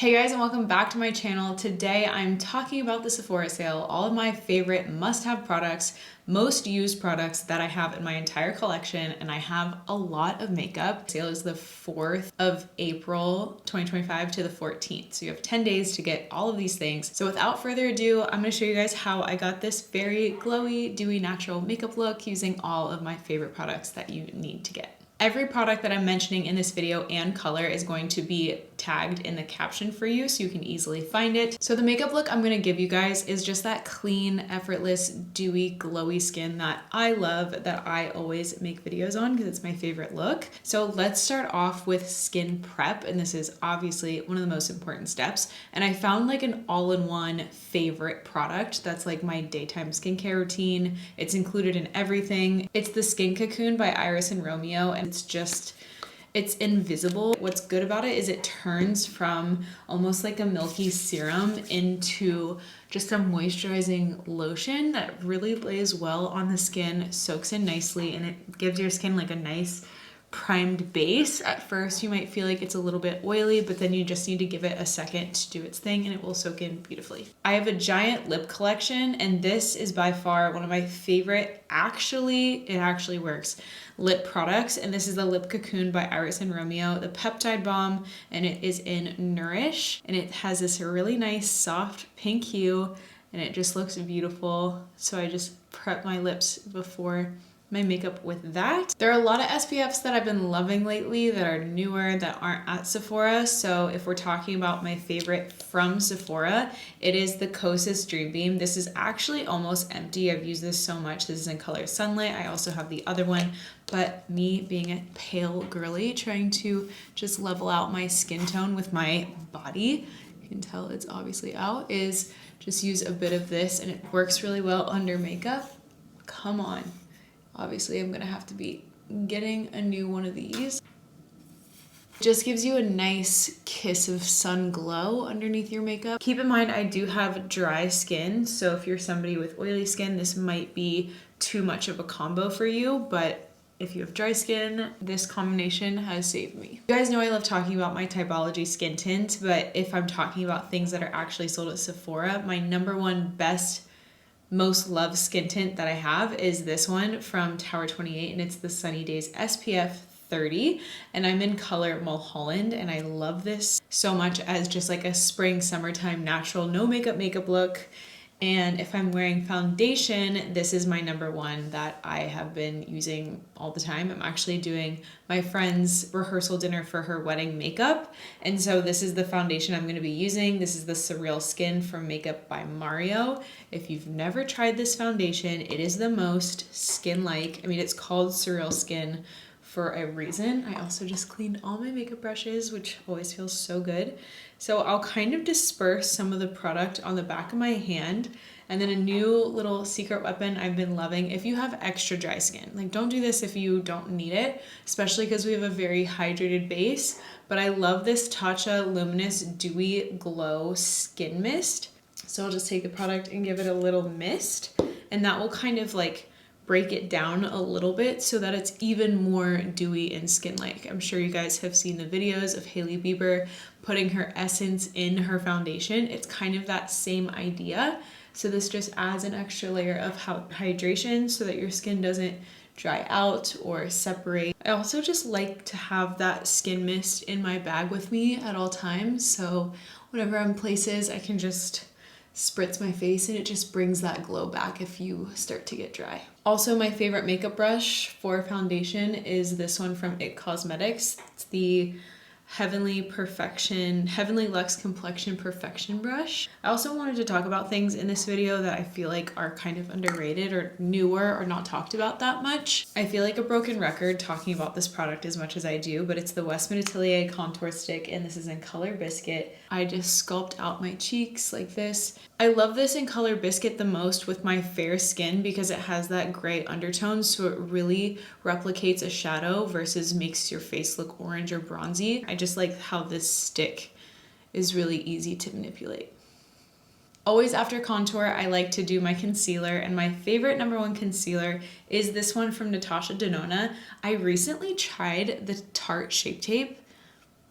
Hey guys, and welcome back to my channel. Today I'm talking about the Sephora sale, all of my favorite must-have products, most used products that I have in my entire collection, and I have a lot of makeup. The sale is the 4th of April 2025 to the 14th, so you have 10 days to get all of these things. So without further ado, I'm going to show you guys how I got this very glowy, dewy, natural makeup look using all of my favorite products that you need to get. Every product that I'm mentioning in this video and color is going to be tagged in the caption for you so you can easily find it. So the makeup look I'm going to give you guys is just that clean, effortless, dewy, glowy skin that I love, that I always make videos on because it's my favorite look. So let's start off with skin prep, and this is obviously one of the most important steps. And I found like an all-in-one favorite product that's like my daytime skincare routine. It's included in everything. It's the Skin Cocoon by Iris and Romeo, and it's invisible. What's good about it is it turns from almost like a milky serum into just a moisturizing lotion that really lays well on the skin, soaks in nicely, and it gives your skin like a nice primed base. At first you might feel like it's a little bit oily, but then you just need to give it a second to do its thing and it will soak in beautifully. I have a giant lip collection, and this is by far one of my favorite, it actually works, lip products. And this is the Lip Cocoon by Iris and Romeo, the peptide balm, and it is in Nourish, and it has this really nice soft pink hue and it just looks beautiful. So I just prep my lips before my makeup with that. There are a lot of SPFs that I've been loving lately that are newer, that aren't at Sephora. So if we're talking about my favorite from Sephora, it is the Kosas Dream Beam. This is actually almost empty. I've used this so much. This is in color Sunlight. I also have the other one, but me being a pale girly, trying to just level out my skin tone with my body, you can tell it's obviously out, is just use a bit of this, and it works really well under makeup. Come on. Obviously, I'm gonna have to be getting a new one of these. It just gives you a nice kiss of sun glow underneath your makeup. Keep in mind, I do have dry skin, so if you're somebody with oily skin, this might be too much of a combo for you, but if you have dry skin, this combination has saved me. You guys know I love talking about my Typology skin tint, but if I'm talking about things that are actually sold at Sephora, my number one most loved skin tint that I have is this one from Tower 28, and it's the Sunny Days SPF 30, and I'm in color Mulholland, and I love this so much as just like a spring, summertime, natural, no makeup look. And if I'm wearing foundation, this is my number one that I have been using all the time. I'm actually doing my friend's rehearsal dinner for her wedding makeup, and so this is the foundation I'm going to be using. This is the Surreal Skin from Makeup by Mario. If you've never tried this foundation, it is the most skin-like. I mean, it's called Surreal Skin for a reason. I also just cleaned all my makeup brushes, which always feels so good. So I'll kind of disperse some of the product on the back of my hand. And then a new little secret weapon I've been loving, if you have extra dry skin, like don't do this if you don't need it, especially because we have a very hydrated base, but I love this Tatcha Luminous Dewy Glow Skin Mist. So I'll just take the product and give it a little mist, and that will kind of like break it down a little bit so that it's even more dewy and skin-like. I'm sure you guys have seen the videos of Hailey Bieber putting her essence in her foundation. It's kind of that same idea. So this just adds an extra layer of hydration so that your skin doesn't dry out or separate. I also just like to have that skin mist in my bag with me at all times. So whenever I'm places, I can just spritz my face and it just brings that glow back if you start to get dry. Also, my favorite makeup brush for foundation is this one from IT Cosmetics. It's the Heavenly Luxe Complexion Perfection brush. I also wanted to talk about things in this video that I feel like are kind of underrated or newer or not talked about that much. I feel like a broken record talking about this product as much as I do, but it's the Westman Atelier Contour Stick, and this is in color Biscuit. I just sculpt out my cheeks like this. I love this in color Biscuit the most with my fair skin because it has that gray undertone, so it really replicates a shadow versus makes your face look orange or bronzy. I just like how this stick is really easy to manipulate. Always after contour, I like to do my concealer, and my favorite number one concealer is this one from Natasha Denona. I recently tried the Tarte Shape Tape.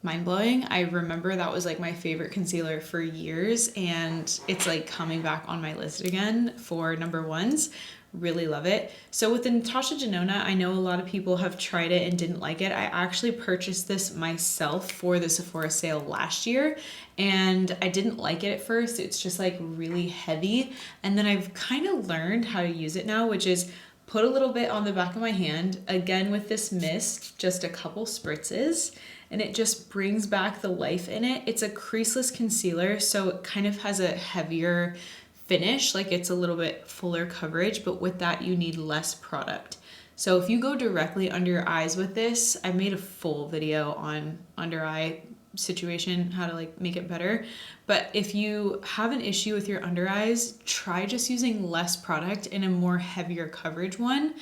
mind-blowing. I remember that was like my favorite concealer for years, and it's like coming back on my list again for number ones. Really love it. So with the Natasha Denona, I know a lot of people have tried it and didn't like it. I actually purchased this myself for the Sephora sale last year, and I didn't like it at first. It's just like really heavy, and then I've kind of learned how to use it now, which is put a little bit on the back of my hand, again with this mist, just a couple spritzes, and it just brings back the life in it. It's a creaseless concealer, so it kind of has a heavier finish, like it's a little bit fuller coverage, but with that you need less product. So if you go directly under your eyes with this, I made a full video on under eye situation, how to like make it better. But if you have an issue with your under eyes, try just using less product in a more heavier coverage one,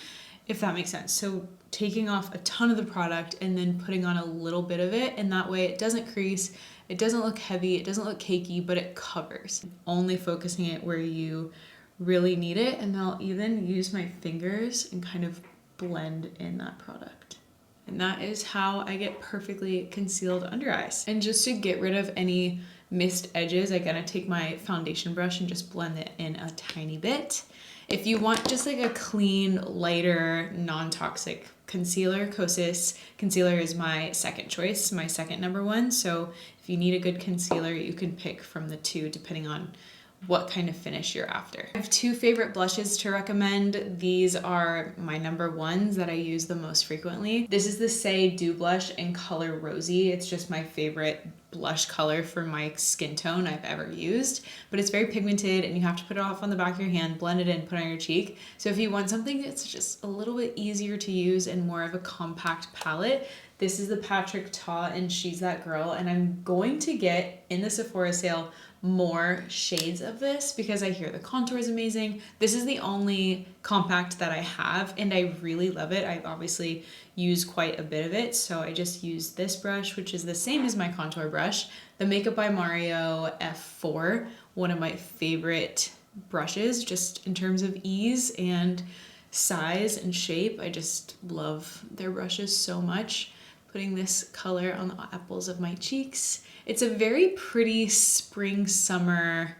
if that makes sense. So taking off a ton of the product and then putting on a little bit of it, and that way it doesn't crease, it doesn't look heavy, it doesn't look cakey, but it covers. Only focusing it where you really need it, and I'll even use my fingers and kind of blend in that product. And that is how I get perfectly concealed under eyes. And just to get rid of any missed edges, I'm gonna take my foundation brush and just blend it in a tiny bit. If you want just like a clean, lighter, non-toxic concealer, Kosas concealer is my second choice, my second number one. So if you need a good concealer, you can pick from the two depending on what kind of finish you're after. I have two favorite blushes to recommend. These are my number ones that I use the most frequently. This is the Say Dew Blush in color Rosy. It's just my favorite blush color for my skin tone I've ever used, but it's very pigmented and you have to put it off on the back of your hand, blend it in, put it on your cheek. So if you want something that's just a little bit easier to use and more of a compact palette, this is the Patrick Ta and She's That Girl, and I'm going to get in the Sephora sale more shades of this because I hear the contour is amazing. This is the only compact that I have and I really love it. I've obviously used quite a bit of it, so I just used this brush, which is the same as my contour brush, the Makeup by Mario F4, one of my favorite brushes just in terms of ease and size and shape. I just love their brushes so much. Putting this color on the apples of my cheeks. It's a very pretty spring summer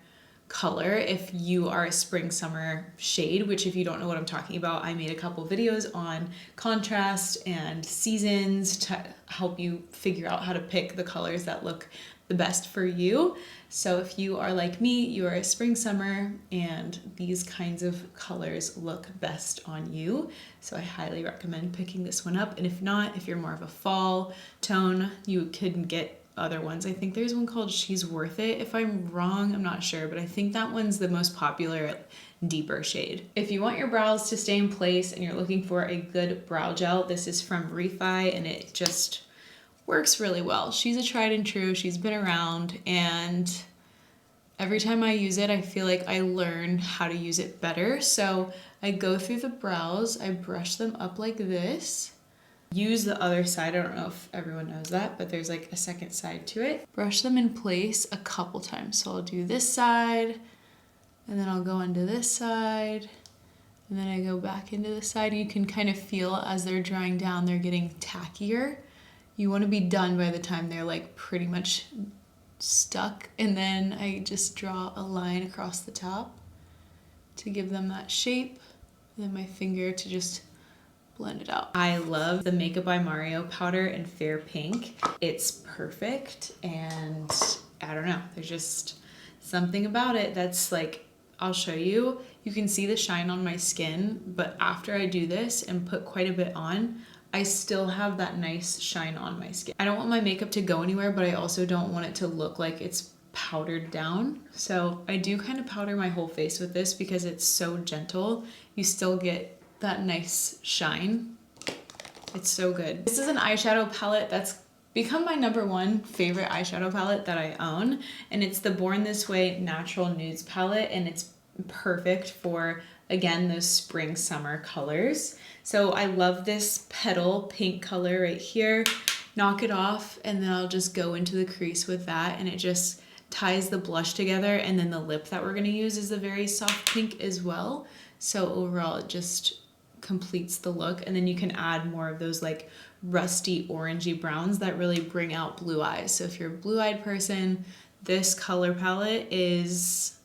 color if you are a spring summer shade, which if you don't know what I'm talking about, I made a couple videos on contrast and seasons to help you figure out how to pick the colors that look the best for you. So if you are like me, you are a spring summer and these kinds of colors look best on you. So I highly recommend picking this one up. And if not, if you're more of a fall tone, you could get other ones. I think there's one called She's Worth It. If I'm wrong, I'm not sure, but I think that one's the most popular deeper shade. If you want your brows to stay in place and you're looking for a good brow gel, this is from Refi and it just works really well. She's a tried and true, she's been around, and every time I use it, I feel like I learn how to use it better. So I go through the brows, I brush them up like this, use the other side. I don't know if everyone knows that, but there's like a second side to it. Brush them in place a couple times. So I'll do this side, and then I'll go into this side, and then I go back into this side. You can kind of feel as they're drying down, they're getting tackier. You want to be done by the time they're like pretty much stuck, and then I just draw a line across the top to give them that shape, and then my finger to just blend it out. I love the Makeup by Mario powder in Fair Pink. It's perfect, and I don't know, there's just something about it that's like, I'll show you. You can see the shine on my skin, but after I do this and put quite a bit on, I still have that nice shine on my skin. I don't want my makeup to go anywhere, but I also don't want it to look like it's powdered down. So I do kind of powder my whole face with this because it's so gentle. You still get that nice shine. It's so good. This is an eyeshadow palette that's become my number one favorite eyeshadow palette that I own. And it's the Born This Way Natural Nudes palette. And it's perfect for, again, those spring summer colors. So I love this petal pink color right here. Knock it off, and then I'll just go into the crease with that, and it just ties the blush together. And then the lip that we're gonna use is a very soft pink as well. So overall, it just completes the look. And then you can add more of those like rusty orangey browns that really bring out blue eyes. So if you're a blue-eyed person, this color palette is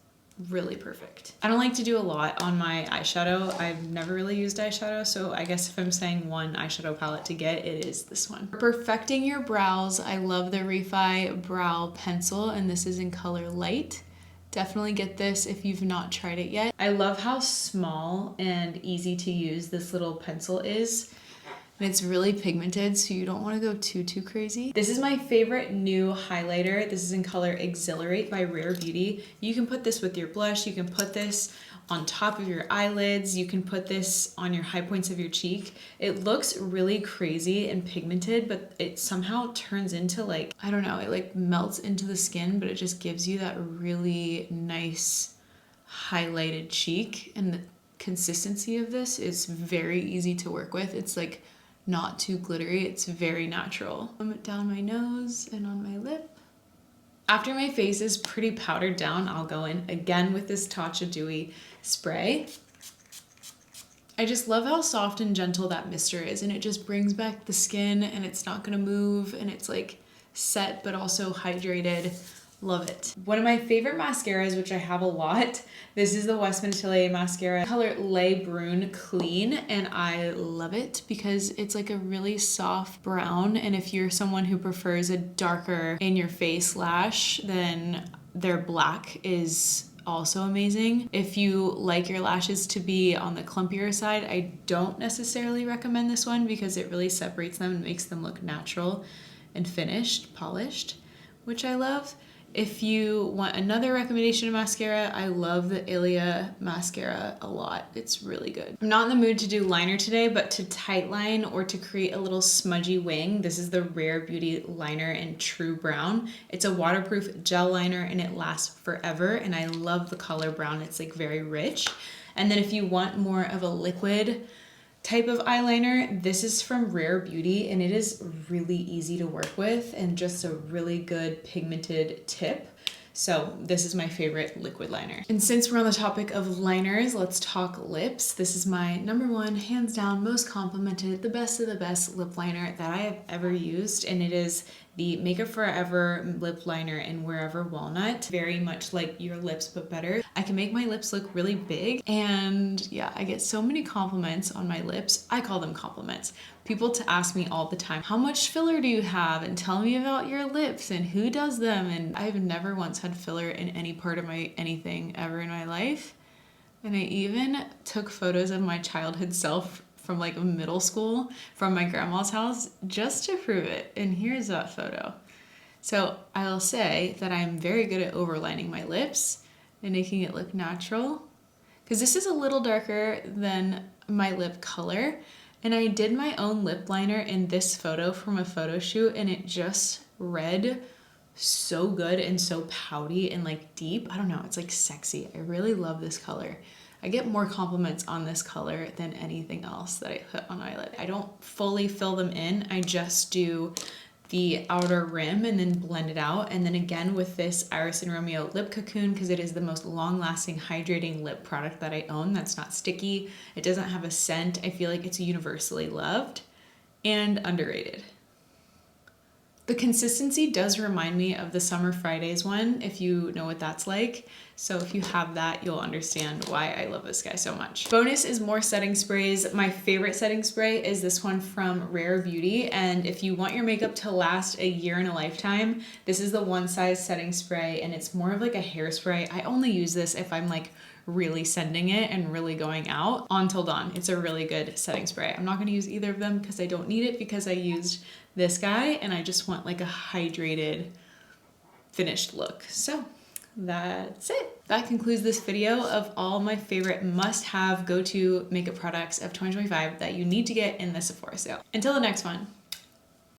really perfect. I don't like to do a lot on my eyeshadow. I've never really used eyeshadow, so I guess if I'm saying one eyeshadow palette to get, it is this one. For perfecting your brows, I love the Refi Brow Pencil, and this is in color light. Definitely get this if you've not tried it yet. I love how small and easy to use this little pencil is. And it's really pigmented, so you don't want to go too crazy. This is my favorite new highlighter. This is in color Exhilarate by Rare Beauty. You can put this with your blush. You can put this on top of your eyelids. You can put this on your high points of your cheek. It looks really crazy and pigmented, but it somehow turns into like, I don't know, it like melts into the skin, but it just gives you that really nice highlighted cheek. And the consistency of this is very easy to work with. It's like not too glittery, it's very natural. Down my nose and on my lip. After my face is pretty powdered down, I'll go in again with this Tatcha Dewy spray. I just love how soft and gentle that mister is, and it just brings back the skin, and it's not gonna move, and it's like set but also hydrated. Love it. One of my favorite mascaras, which I have a lot, this is the Westman Atelier mascara, color Le Brun Clean, and I love it because it's like a really soft brown, and if you're someone who prefers a darker in your face lash, then their black is also amazing. If you like your lashes to be on the clumpier side, I don't necessarily recommend this one because it really separates them and makes them look natural and finished, polished, which I love. If you want another recommendation of mascara, I love the Ilia mascara a lot. It's really good. I'm not in the mood to do liner today, but to tightline or to create a little smudgy wing, this is the Rare Beauty liner in True Brown. It's a waterproof gel liner and it lasts forever, and I love the color brown. It's like very rich. And then if you want more of a liquid type of eyeliner, this is from Rare Beauty, and it is really easy to work with and just a really good pigmented tip. So this is my favorite liquid liner. And since we're on the topic of liners, let's talk lips. This is my #1, hands down, most complimented, the best of the best lip liner that I have ever used, and it is the Makeup Forever lip liner in Wherever Walnut. Very much like your lips, but better. I can make my lips look really big, and yeah, I get so many compliments on my lips. I call them compliments. People to ask me all the time, how much filler do you have? And tell me about your lips and who does them. And I've never once had filler in any part of my anything ever in my life. And I even took photos of my childhood self from like middle school from my grandma's house just to prove it. And here's that photo. So I'll say that I'm very good at overlining my lips and making it look natural, because this is a little darker than my lip color. And I did my own lip liner in this photo from a photo shoot, and it just read so good and so pouty and like deep. I don't know, it's like sexy. I really love this color. I get more compliments on this color than anything else that I put on my lid. I don't fully fill them in. I just do the outer rim and then blend it out. And then again with this Iris and Romeo Lip Cocoon, because it is the most long-lasting hydrating lip product that I own that's not sticky. It doesn't have a scent. I feel like it's universally loved and underrated. The consistency does remind me of the Summer Fridays one, if you know what that's like. So if you have that, you'll understand why I love this guy so much. Bonus is more setting sprays. My favorite setting spray is this one from Rare Beauty. And if you want your makeup to last a year and a lifetime, this is the One Size setting spray, and it's more of like a hairspray. I only use this if I'm like really sending it and really going out. Until Dawn. It's a really good setting spray. I'm not going to use either of them because I don't need it, because I used this guy and I just want like a hydrated finished look. So that's it. That concludes this video of all my favorite must-have go-to makeup products of 2025 that you need to get in the Sephora sale. Until the next one.